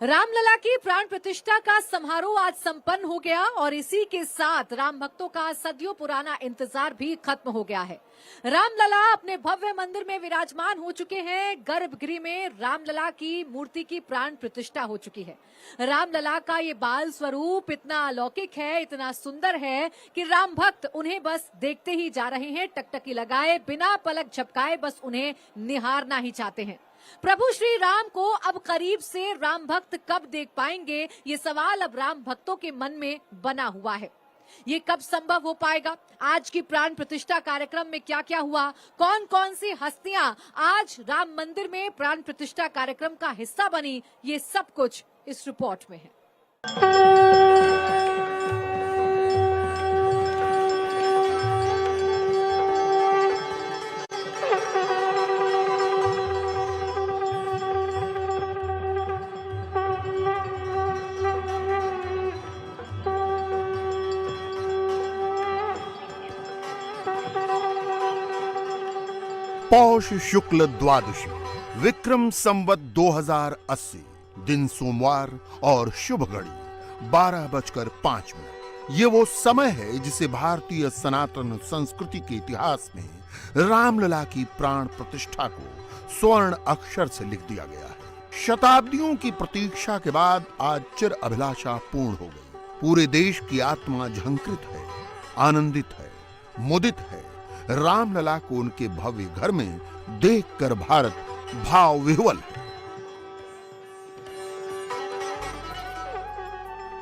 रामलला की प्राण प्रतिष्ठा का समारोह आज संपन्न हो गया और इसी के साथ राम भक्तों का सदियों पुराना इंतजार भी खत्म हो गया है। रामलला अपने भव्य मंदिर में विराजमान हो चुके हैं। गर्भगृह में रामलला की मूर्ति की प्राण प्रतिष्ठा हो चुकी है। रामलला का ये बाल स्वरूप इतना अलौकिक है, इतना सुंदर है कि राम भक्त उन्हें बस देखते ही जा रहे हैं, टकटकी लगाए बिना पलक झपकाए बस उन्हें निहारना ही चाहते हैं। प्रभु श्री राम को अब करीब से राम भक्त कब देख पाएंगे, ये सवाल अब राम भक्तों के मन में बना हुआ है। ये कब संभव हो पाएगा? आज की प्राण प्रतिष्ठा कार्यक्रम में क्या क्या हुआ, कौन कौन सी हस्तियां आज राम मंदिर में प्राण प्रतिष्ठा कार्यक्रम का हिस्सा बनी, ये सब कुछ इस रिपोर्ट में है। पौष शुक्ल द्वादशी, विक्रम संवत 2080, दिन सोमवार और शुभ घड़ी 12:05। ये वो समय है जिसे भारतीय सनातन संस्कृति के इतिहास में रामलला की प्राण प्रतिष्ठा को स्वर्ण अक्षर से लिख दिया गया है। शताब्दियों की प्रतीक्षा के बाद आज चिर अभिलाषा पूर्ण हो गई। पूरे देश की आत्मा झंकृत है, आनंदित है, मुदित है। रामलला को उनके भव्य घर में देखकर भारत भाव विह्वल है।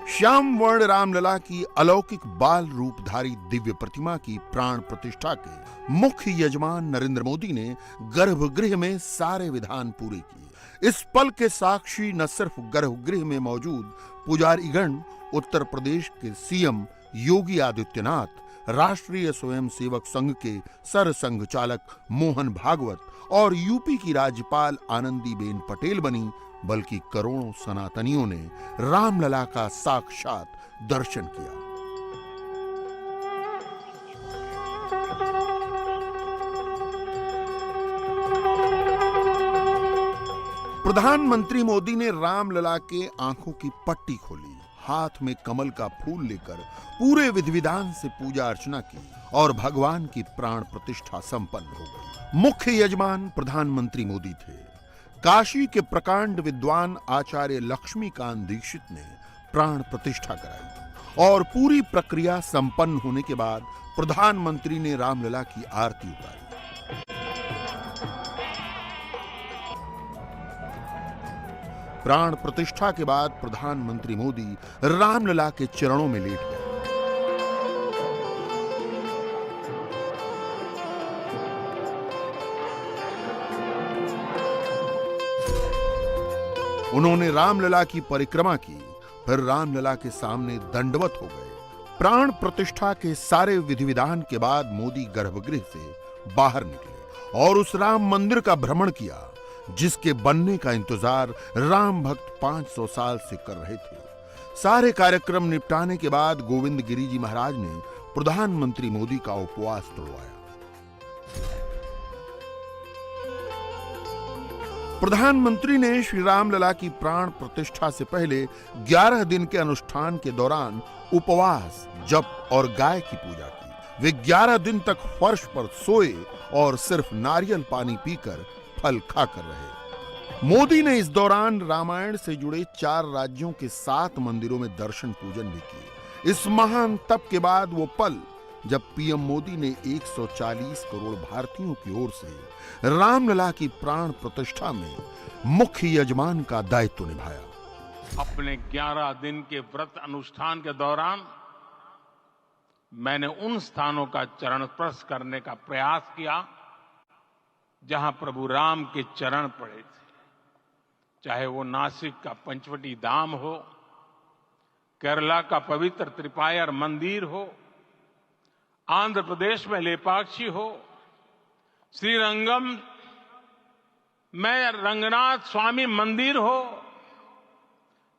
श्याम वर्ण रामलला की अलौकिक बाल रूपधारी दिव्य प्रतिमा की प्राण प्रतिष्ठा के मुख्य यजमान नरेंद्र मोदी ने गर्भगृह में सारे विधान पूरे किए। इस पल के साक्षी न सिर्फ गर्भगृह में मौजूद पुजारीगण, उत्तर प्रदेश के सीएम योगी आदित्यनाथ, राष्ट्रीय स्वयंसेवक संघ के सरसंघ चालक मोहन भागवत और यूपी की राज्यपाल आनंदीबेन पटेल बनी, बल्कि करोड़ों सनातनियों ने रामलला का साक्षात दर्शन किया। प्रधानमंत्री मोदी ने रामलला के आंखों की पट्टी खोली, हाथ में कमल का फूल लेकर पूरे विधि विधान से पूजा अर्चना की और भगवान की प्राण प्रतिष्ठा संपन्न हो गई। मुख्य यजमान प्रधानमंत्री मोदी थे। काशी के प्रकांड विद्वान आचार्य लक्ष्मीकांत दीक्षित ने प्राण प्रतिष्ठा कराई और पूरी प्रक्रिया संपन्न होने के बाद प्रधानमंत्री ने रामलला की आरती उतारी। प्राण प्रतिष्ठा के बाद प्रधानमंत्री मोदी रामलला के चरणों में लेट गए। उन्होंने रामलला की परिक्रमा की, फिर रामलला के सामने दंडवत हो गए। प्राण प्रतिष्ठा के सारे विधि विधान के बाद मोदी गर्भगृह से बाहर निकले और उस राम मंदिर का भ्रमण किया जिसके बनने का इंतजार राम भक्त 500 साल से कर रहे थे। सारे कार्यक्रम निपटाने के बाद गोविंद गिरी जी महाराज ने प्रधानमंत्री मोदी का उपवास तोड़वाया। प्रधानमंत्री ने श्री रामलला की प्राण प्रतिष्ठा से पहले 11 दिन के अनुष्ठान के दौरान उपवास, जप और गाय की पूजा की। वे 11 दिन तक फर्श पर सोए और सिर्फ नारियल पानी पीकर फल खाकर रहे। मोदी ने इस दौरान रामायण से जुड़े 4 राज्यों के 7 मंदिरों में दर्शन पूजन भी किए। इस महान तप के बाद वो पल जब पीएम मोदी ने 140 करोड़ भारतीयों की ओर से रामलला की प्राण प्रतिष्ठा में मुख्य यजमान का दायित्व निभाया। अपने 11 दिन के व्रत अनुष्ठान के दौरान मैंने उन स्थानों का चरण स्पर्श करने का प्रयास किया जहां प्रभु राम के चरण पड़े थे। चाहे वो नासिक का पंचवटी धाम हो, केरला का पवित्र त्रिपायर मंदिर हो, आंध्र प्रदेश में लेपाक्षी हो, श्रीरंगम में रंगनाथ स्वामी मंदिर हो,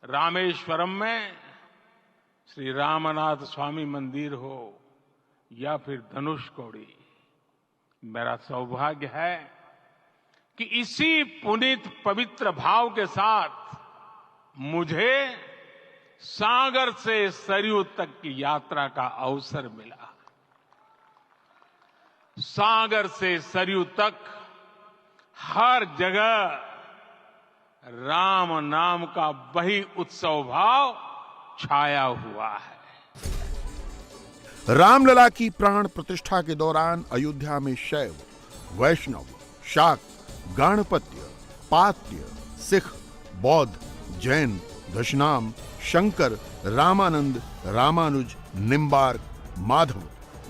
रामेश्वरम में श्री रामनाथ स्वामी मंदिर हो या फिर धनुषकोडी। मेरा सौभाग्य है कि इसी पुनीत पवित्र भाव के साथ मुझे सागर से सरयू तक की यात्रा का अवसर मिला। सागर से सरयू तक हर जगह राम नाम का वही उत्सव भाव छाया हुआ है। रामलला की प्राण प्रतिष्ठा के दौरान अयोध्या में शैव, वैष्णव, शाक्त, गाणपत्य, पात्य, सिख, बौद्ध, जैन, दशनाम, शंकर, रामानंद, रामानुज, निम्बार्क, माधव,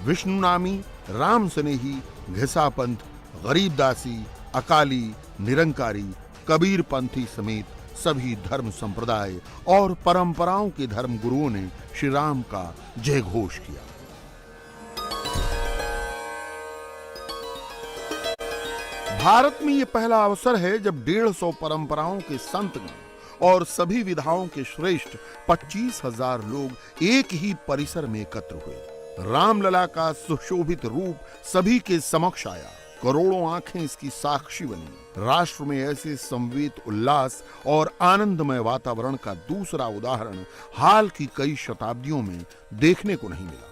विष्णुनामी, राम स्नेही, घिसापंथ, गरीबदासी, अकाली, निरंकारी, कबीर पंथी समेत सभी धर्म संप्रदाय और परंपराओं के धर्म गुरुओं ने श्री राम का जय घोष किया। भारत में यह पहला अवसर है जब 150 परंपराओं के संतगण और सभी विधाओं के श्रेष्ठ 25,000 लोग एक ही परिसर में एकत्र हुए। रामलला का सुशोभित रूप सभी के समक्ष आया। करोड़ों आंखें इसकी साक्षी बनी। राष्ट्र में ऐसे संवेद, उल्लास और आनंदमय वातावरण का दूसरा उदाहरण हाल की कई शताब्दियों में देखने को नहीं मिला।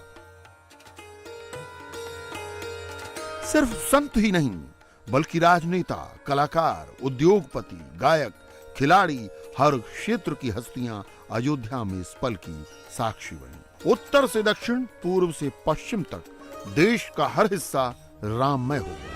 सिर्फ संत ही नहीं बल्कि राजनेता, कलाकार, उद्योगपति, गायक, खिलाड़ी, हर क्षेत्र की हस्तियां अयोध्या में इस पल की साक्षी बनी। उत्तर से दक्षिण, पूर्व से पश्चिम तक देश का हर हिस्सा राममय हो गया।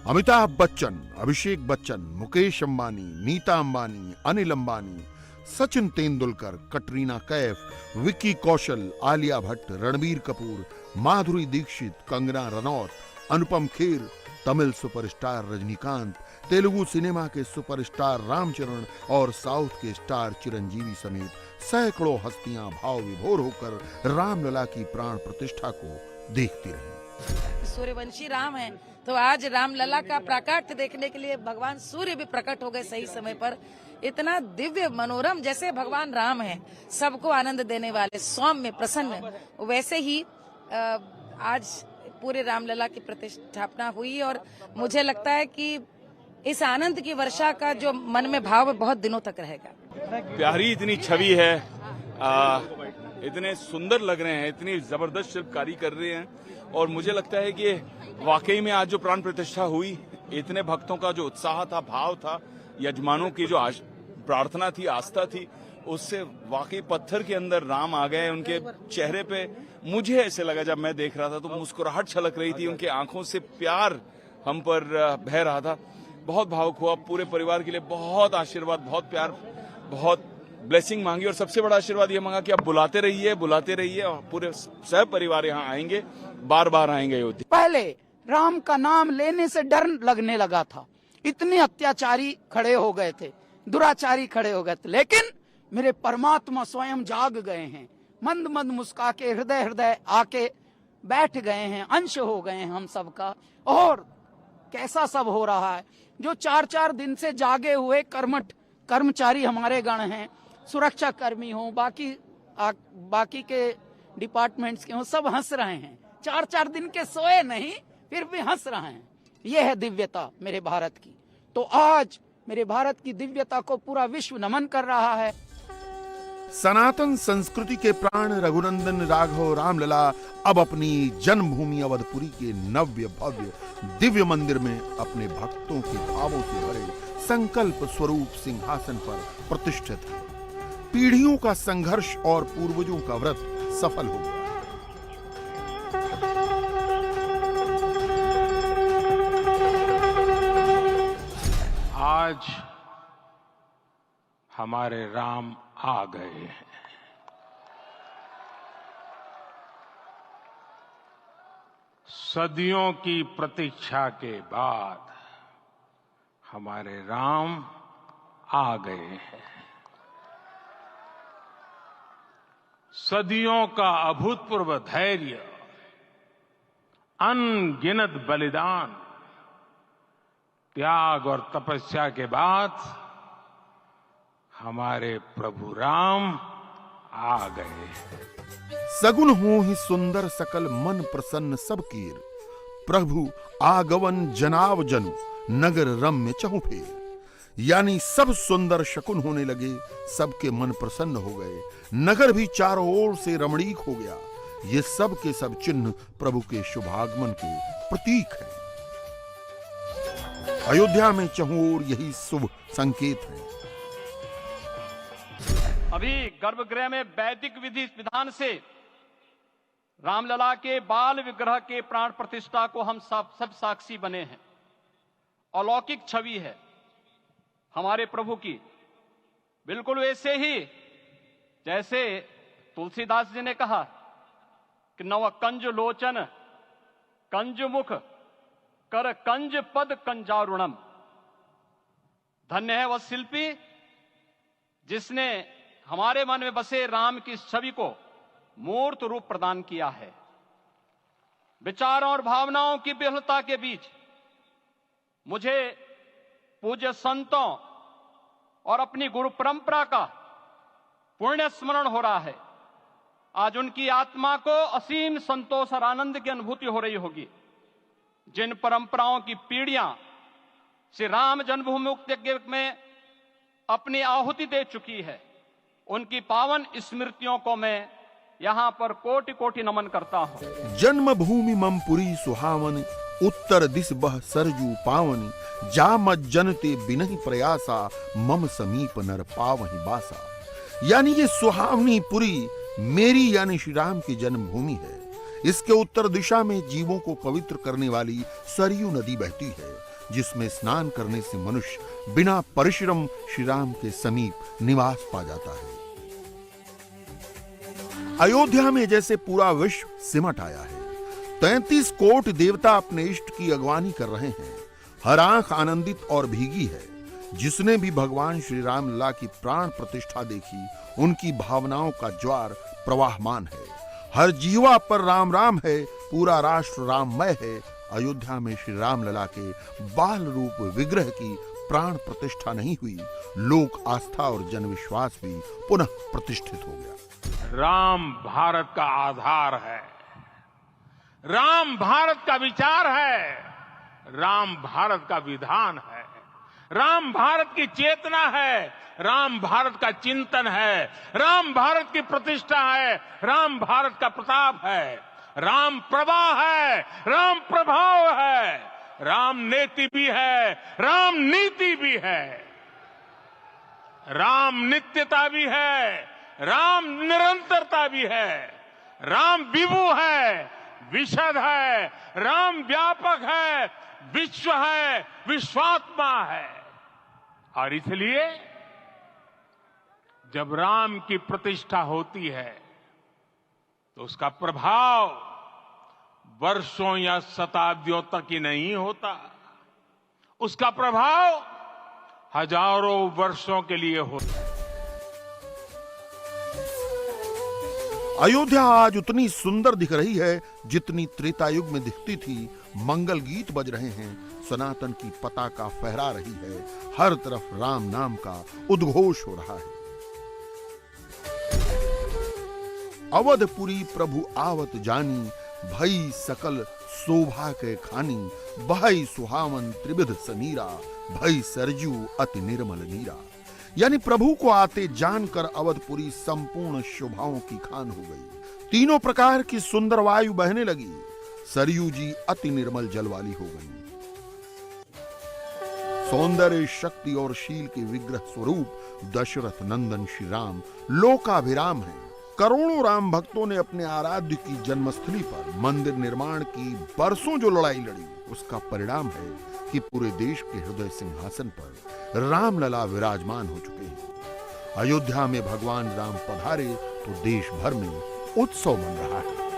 अमिताभ बच्चन, अभिषेक बच्चन, मुकेश अंबानी, नीता अंबानी, अनिल अंबानी, सचिन तेंदुलकर, कटरीना कैफ, विक्की कौशल, आलिया भट्ट, रणबीर कपूर, माधुरी दीक्षित, कंगना रनौत, अनुपम खेर, तमिल सुपरस्टार रजनीकांत, तेलुगु सिनेमा के सुपरस्टार रामचरण और साउथ के स्टार चिरंजीवी समेत सैकड़ों हस्तियां भाव विभोर होकर रामलला की प्राण प्रतिष्ठा को देखती रहीं। सूर्यवंशी राम है तो आज रामलला का प्राकट्य देखने के लिए भगवान सूर्य भी प्रकट हो गए सही समय पर। इतना दिव्य मनोरम जैसे भगवान राम हैं, सबको आनंद देने वाले, सौम्य, प्रसन्न, वैसे ही आज पूरे रामलला की प्रतिष्ठापना हुई और मुझे लगता है कि इस आनंद की वर्षा का जो मन में भाव बहुत दिनों तक रहेगा। प्यारी इतनी छवि है, इतने सुंदर लग रहे हैं, इतनी जबरदस्त शिल्पकारी कर रहे हैं और मुझे लगता है कि वाकई में आज जो प्राण प्रतिष्ठा हुई, इतने भक्तों का जो उत्साह था, भाव था, यजमानों की जो प्रार्थना थी, आस्था थी, उससे वाकई पत्थर के अंदर राम आ गए। उनके चेहरे पे मुझे ऐसे लगा, जब मैं देख रहा था तो मुस्कुराहट छलक रही थी, उनके आंखों से प्यार हम पर बह रहा था। बहुत भावुक हुआ। पूरे परिवार के लिए बहुत आशीर्वाद, बहुत प्यार, बहुत ब्लेसिंग मांगी और सबसे बड़ा आशीर्वाद ये मांगा कि आप बुलाते रहिए और पूरे सब परिवार यहाँ आएंगे, बार बार आएंगे अयोध्या। पहले राम का नाम लेने से डर लगने लगा था, इतने अत्याचारी खड़े हो गए थे, दुराचारी खड़े हो गए थे, लेकिन मेरे परमात्मा स्वयं जाग गए हैं, मंद मंद मुस्का के हृदय हृदय आके बैठ गए हैं, अंश हो गए हैं हम सबका। और कैसा सब हो रहा है, जो 4-4 दिन से जागे हुए कर्मठ कर्मचारी हमारे गण हैं, सुरक्षा कर्मी हो, बाकी के डिपार्टमेंट्स के हो, सब हंस रहे हैं। 4-4 दिन के सोए नहीं, फिर भी हंस रहे हैं। यह है दिव्यता मेरे भारत की। तो आज मेरे भारत की दिव्यता को पूरा विश्व नमन कर रहा है। सनातन संस्कृति के प्राण रघुनंदन राघव रामलला अब अपनी जन्मभूमि अवधपुरी के नव्य भव्य दिव्य मंदिर में अपने भक्तों के भावों से भरे संकल्प स्वरूप सिंहासन पर प्रतिष्ठित है। पीढ़ियों का संघर्ष और पूर्वजों का व्रत सफल हो गया। आज हमारे राम आ गए हैं। सदियों की प्रतीक्षा के बाद हमारे राम आ गए हैं। सदियों का अभूतपूर्व धैर्य, अनगिनत बलिदान, त्याग और तपस्या के बाद हमारे प्रभु राम आ गए। सगुन हो ही सुंदर सकल मन प्रसन्न सब कीर, प्रभु आगवन जनाव जनु नगर रम्य चहुफेर। यानी सब सुंदर शकुन होने लगे, सबके मन प्रसन्न हो गए, नगर भी चारों ओर से रमणीक हो गया। ये सब के सब चिन्ह प्रभु के शुभागमन के प्रतीक हैं। अयोध्या में चहुओर यही शुभ संकेत है। अभी गर्भगृह में वैदिक विधि विधान से रामलला के बाल विग्रह के प्राण प्रतिष्ठा को हम सब साक्षी बने हैं। अलौकिक छवि है हमारे प्रभु की, बिल्कुल वैसे ही जैसे तुलसीदास जी ने कहा कि नव कंज लोचन कंज मुख कर कंज पद कंजारुणम। धन्य है वह शिल्पी जिसने हमारे मन में बसे राम की छवि को मूर्त रूप प्रदान किया है। विचारों और भावनाओं की विहलता के बीच मुझे पूज्य संतों और अपनी गुरु परंपरा का पुण्य स्मरण हो रहा है। आज उनकी आत्मा को असीम संतोष और आनंद की अनुभूति हो रही होगी। जिन परंपराओं की पीढ़ियां श्री राम जन्मभूमि मुक्ति यज्ञ में अपनी आहुति दे चुकी है, उनकी पावन स्मृतियों को मैं यहां पर कोटि कोटि नमन करता हूं। जन्मभूमि मम पुरी सुहावन उत्तर दिस बह सरजू पावन। जा मत जनते बिनहि प्रयासा मम समीप नर पावहि बासा। यानी ये सुहावनी पुरी मेरी यानी श्री राम की जन्मभूमि है। इसके उत्तर दिशा में जीवों को पवित्र करने वाली सरयू नदी बहती है, जिसमें स्नान करने से मनुष्य बिना परिश्रम श्री राम के समीप निवास पा जाता है। अयोध्या में जैसे पूरा विश्व सिमट आया है। 33 कोट देवता अपने इष्ट की अगवानी कर रहे हैं। हर आंख आनंदित और भीगी है। जिसने भी भगवान श्री राम लला की प्राण प्रतिष्ठा देखी, उनकी भावनाओं का ज्वार प्रवाहमान है। हर जीवा पर राम राम है, पूरा राष्ट्र राममय है। अयोध्या में श्री राम लला के बाल रूप विग्रह की प्राण प्रतिष्ठा नहीं हुई, लोक आस्था और जन विश्वास भी पुनः प्रतिष्ठित हो गया। राम भारत का आधार है, राम भारत का विचार है, राम भारत का विधान है, राम भारत की चेतना है, राम भारत का चिंतन है, राम भारत की प्रतिष्ठा है, राम भारत का प्रताप है, राम प्रवाह है, राम प्रभाव है, राम नेति भी है, राम नीति भी है, राम नित्यता भी है, राम निरंतरता भी है, राम विभु है, विशद है, राम व्यापक है, विश्व है, विश्वात्मा है। और इसलिए जब राम की प्रतिष्ठा होती है तो उसका प्रभाव वर्षों या शताब्दियों तक ही नहीं होता, उसका प्रभाव हजारों वर्षों के लिए होता है। अयोध्या आज उतनी सुंदर दिख रही है जितनी त्रेता युग में दिखती थी। मंगल गीत बज रहे हैं, सनातन की पताका फहरा रही है, हर तरफ राम नाम का उद्घोष हो रहा है। अवधपुरी प्रभु आवत जानी, भई सकल शोभा के खानी। बहई सुहावन त्रिविध समीरा, भई सरजू अति निर्मल नीरा। यानी प्रभु को आते जानकर अवधपुरी संपूर्ण शोभाओं की खान हो गई। तीनों प्रकार की सुंदर वायु बहने लगी। सरयू जी अति निर्मल जल वाली हो गई। सौंदर्य, शक्ति और शील के विग्रह स्वरूप दशरथ नंदन श्री राम लोकाभिराम हैं। करोड़ों राम भक्तों ने अपने आराध्य की जन्मस्थली पर मंदिर निर्माण की बरसों जो लड़ाई लड़ी, उसका परिणाम है कि पूरे देश के हृदय सिंहासन पर रामलला विराजमान हो चुके हैं। अयोध्या में भगवान राम पधारे तो देश भर में उत्सव मन रहा है।